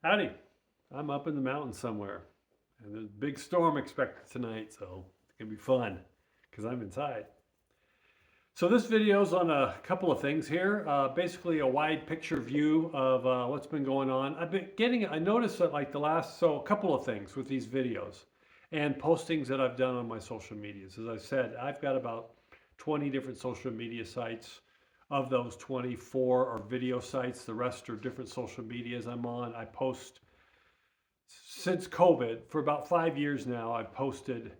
Howdy. I'm up in the mountains somewhere, and there's a big storm expected tonight, so it's gonna be fun because I'm inside. So this video is on a couple of things here. Basically, a wide picture view of what's been going on. I noticed that like a couple of things with these videos and postings that I've done on my social medias. As I said, I've got about 20 different social media sites. Of those, 24 are video sites. The rest are different social medias I'm on. I post since COVID for about 5 years now. I've posted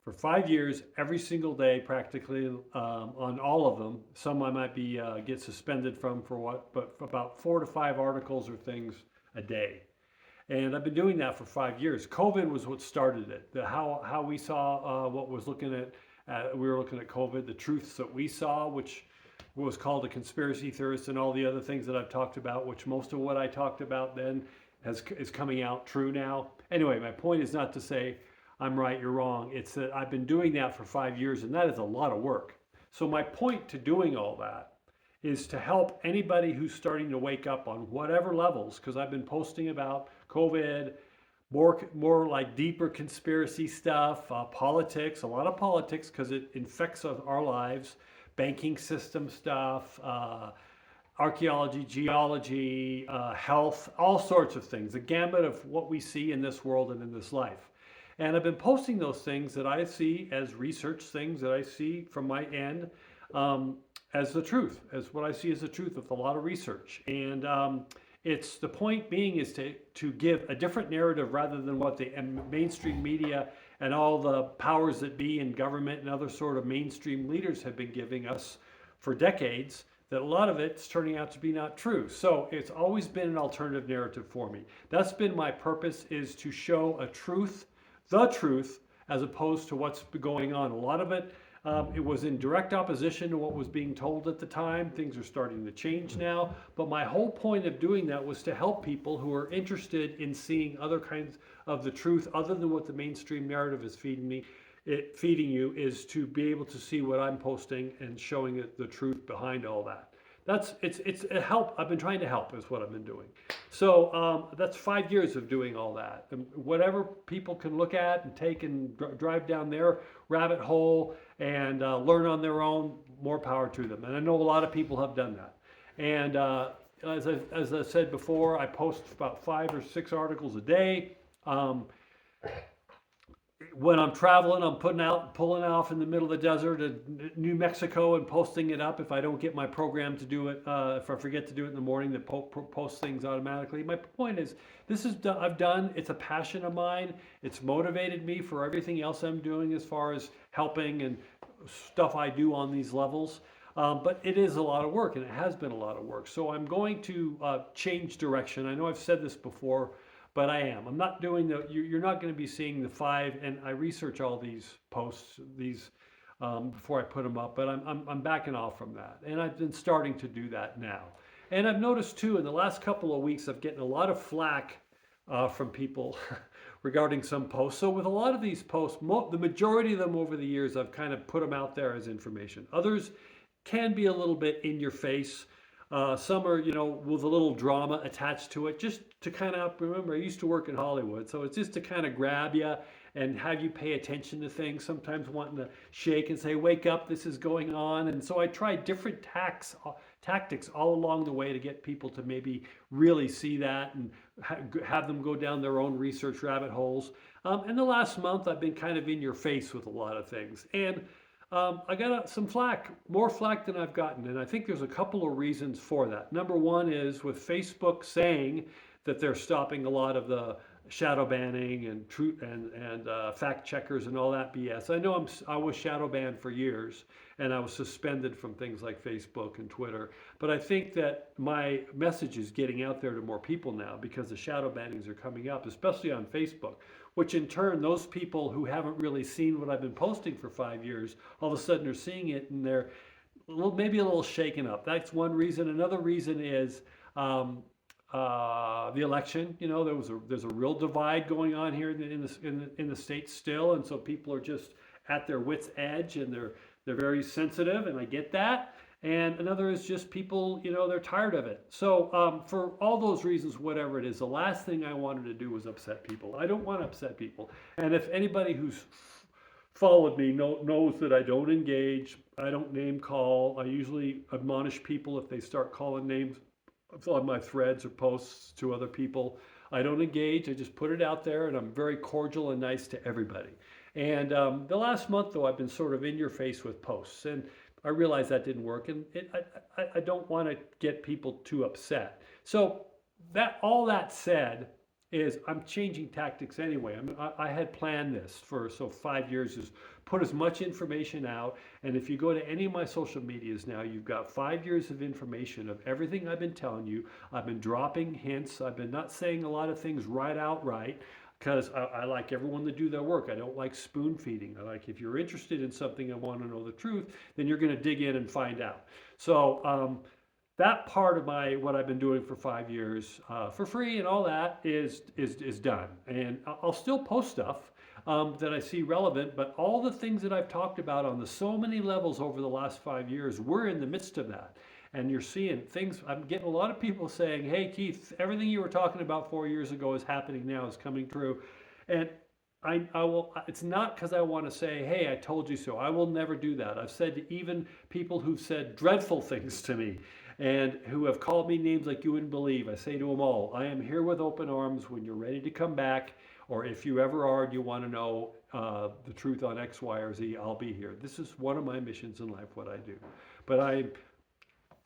for 5 years every single day practically on all of them. Some I might be get suspended from for what, but about 4 to 5 articles or things a day. And I've been doing that for 5 years. COVID was what started it. How we saw what was looking at, we were looking at COVID, the truths that we saw, which was called a conspiracy theorist, and all the other things that I've talked about, which most of what I talked about then is coming out true now. Anyway, my point is not to say I'm right, you're wrong. It's that I've been doing that for 5 years, and that is a lot of work. So my point to doing all that is to help anybody who's starting to wake up on whatever levels, because I've been posting about COVID, more like deeper conspiracy stuff, politics, a lot of politics because it infects our lives, banking system stuff, archaeology, geology, health, all sorts of things, the gamut of what we see in this world and in this life. And I've been posting those things that I see as research things that I see from my end as the truth, as what I see as the truth with a lot of research. And it's the point being is to give a different narrative rather than what the mainstream media and all the powers that be in government and other sort of mainstream leaders have been giving us for decades, that a lot of it's turning out to be not true. So it's always been an alternative narrative for me. That's been my purpose, is to show a truth, the truth, as opposed to what's going on. A lot of it, it was in direct opposition to what was being told at the time. Things are starting to change now. But my whole point of doing that was to help people who are interested in seeing other kinds of the truth other than what the mainstream narrative is feeding you, is to be able to see what I'm posting and showing it the truth behind all that. It's a help. I've been trying to help is what I've been doing. So that's 5 years of doing all that. And whatever people can look at and take and drive down their rabbit hole and learn on their own, more power to them. And I know a lot of people have done that. And as I said before, I post about 5 or 6 articles a day. When I'm traveling, I'm pulling off in the middle of the desert to New Mexico and posting it up if I don't get my program to do it. If I forget to do it in the morning, that posts things automatically. My point is, I've done. It's a passion of mine. It's motivated me for everything else I'm doing as far as helping and stuff I do on these levels. But it is a lot of work, and it has been a lot of work. So I'm going to change direction. I know I've said this before, but I am. I'm not doing you're not going to be seeing the 5, and I research all these posts, before I put them up, but I'm backing off from that. And I've been starting to do that now. And I've noticed too, in the last couple of weeks, I've getting a lot of flack from people regarding some posts. So with a lot of these posts, the majority of them over the years, I've kind of put them out there as information. Others can be a little bit in your face. Some are, with a little drama attached to it, just to kind of, remember, I used to work in Hollywood, so it's just to kind of grab you and have you pay attention to things, sometimes wanting to shake and say, wake up, this is going on. And so I tried different tactics all along the way to get people to maybe really see that and have them go down their own research rabbit holes. And the last month, I've been kind of in your face with a lot of things. And I got some flack, more flack than I've gotten, and I think there's a couple of reasons for that. Number one is with Facebook saying that they're stopping a lot of the shadow banning and truth and fact checkers and all that BS. I was shadow banned for years, and I was suspended from things like Facebook and Twitter. But I think that my message is getting out there to more people now because the shadow bannings are coming up, especially on Facebook, which in turn, those people who haven't really seen what I've been posting for 5 years, all of a sudden are seeing it and they're maybe a little shaken up. That's one reason. Another reason is the election. There's a real divide going on here in the States still, and so people are just at their wits' edge and they're very sensitive, and I get that. And another is just people, they're tired of it. So for all those reasons, whatever it is, the last thing I wanted to do was upset people. I don't want to upset people. And if anybody who's followed me knows that I don't engage, I don't name call. I usually admonish people if they start calling names on my threads or posts to other people. I don't engage, I just put it out there, and I'm very cordial and nice to everybody. And the last month, though, I've been sort of in your face with posts, and I realized that didn't work, and I don't want to get people too upset. So all that said, is I'm changing tactics anyway. I had planned this for 5 years, is put as much information out. And if you go to any of my social medias now, you've got 5 years of information of everything I've been telling you. I've been dropping hints. I've been not saying a lot of things right outright, because I like everyone to do their work. I don't like spoon feeding. I like, if you're interested in something and want to know the truth, then you're going to dig in and find out. So that part of what I've been doing for 5 years for free and all that is done. And I'll still post stuff that I see relevant, but all the things that I've talked about on so many levels over the last 5 years, we're in the midst of that. And you're seeing things. I'm getting a lot of people saying, hey, Keith, everything you were talking about 4 years ago is happening now, is coming true. And I will, it's not because I want to say, hey, I told you so. I will never do that. I've said to even people who've said dreadful things to me and who have called me names like you wouldn't believe, I say to them all, I am here with open arms when you're ready to come back, or if you ever are and you want to know the truth on X, Y, or Z, I'll be here. This is one of my missions in life, what I do. But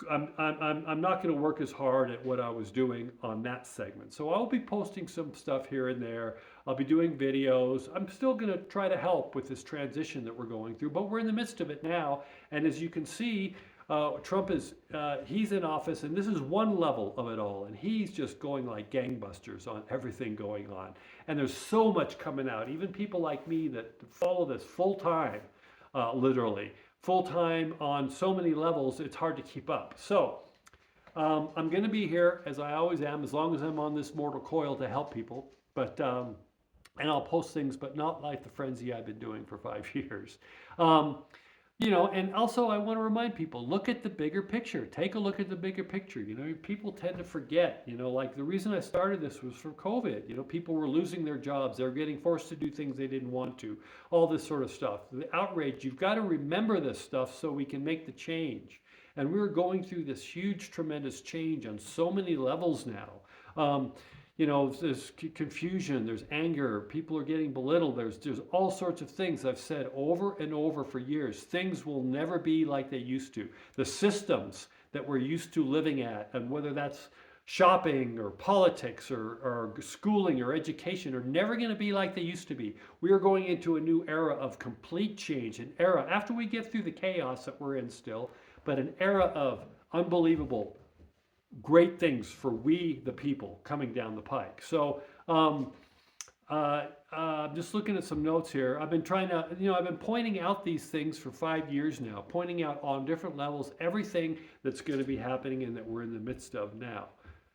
I'm not going to work as hard at what I was doing on that segment. So I'll be posting some stuff here and there. I'll be doing videos. I'm still going to try to help with this transition that we're going through, but we're in the midst of it now. And as you can see, Trump he's in office, and this is one level of it all. And he's just going like gangbusters on everything going on. And there's so much coming out. Even people like me that follow this full time, literally full time on so many levels, it's hard to keep up. So I'm going to be here, as I always am, as long as I'm on this mortal coil, to help people. But and I'll post things, but not like the frenzy I've been doing for 5 years. And also I want to remind people, look at the bigger picture. Take a look at the bigger picture. People tend to forget, like the reason I started this was for COVID. People were losing their jobs. They were getting forced to do things they didn't want to, all this sort of stuff. The outrage, you've got to remember this stuff so we can make the change. And we're going through this huge, tremendous change on so many levels now. There's confusion, there's anger, people are getting belittled, there's all sorts of things I've said over and over for years. Things will never be like they used to. The systems that we're used to living at, and whether that's shopping or politics or schooling or education, are never going to be like they used to be. We are going into a new era of complete change, an era, after we get through the chaos that we're in still, but an era of unbelievable great things for we the people coming down the pike. So just looking at some notes here, I've been I've been pointing out these things for 5 years now, pointing out on different levels everything that's going to be happening and that we're in the midst of now.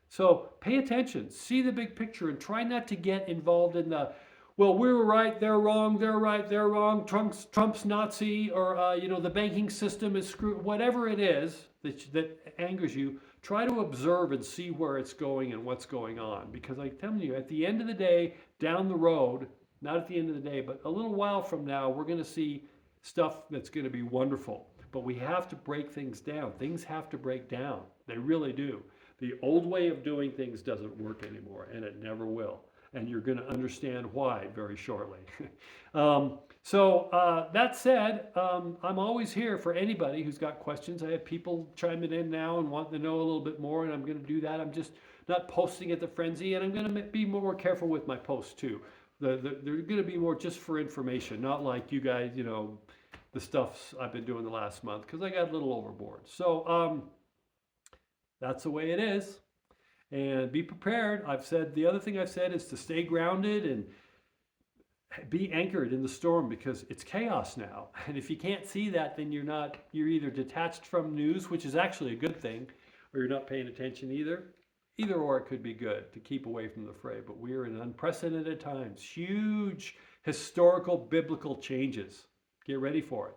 So pay attention, see the big picture, and try not to get involved in the, well, we were right, they're wrong, they're right, they're wrong, Trump's Nazi, or the banking system is screwed, whatever it is that angers you. Try to observe and see where it's going and what's going on. Because I'm telling you, at the end of the day, down the road, not at the end of the day, but a little while from now, we're going to see stuff that's going to be wonderful. But we have to break things down. Things have to break down. They really do. The old way of doing things doesn't work anymore, and it never will. And you're going to understand why very shortly. That said, I'm always here for anybody who's got questions. I have people chiming in now and wanting to know a little bit more, and I'm going to do that. I'm just not posting at the frenzy, and I'm going to be more careful with my posts too. They're going to be more just for information, not like you guys, the stuff I've been doing the last month, because I got a little overboard. So that's the way it is. And be prepared. The other thing I've said is to stay grounded and be anchored in the storm, because it's chaos now. And if you can't see that, then you're either detached from news, which is actually a good thing, or you're not paying attention either. Either or, it could be good to keep away from the fray. But we are in unprecedented times, huge historical biblical changes. Get ready for it.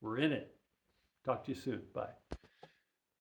We're in it. Talk to you soon. Bye.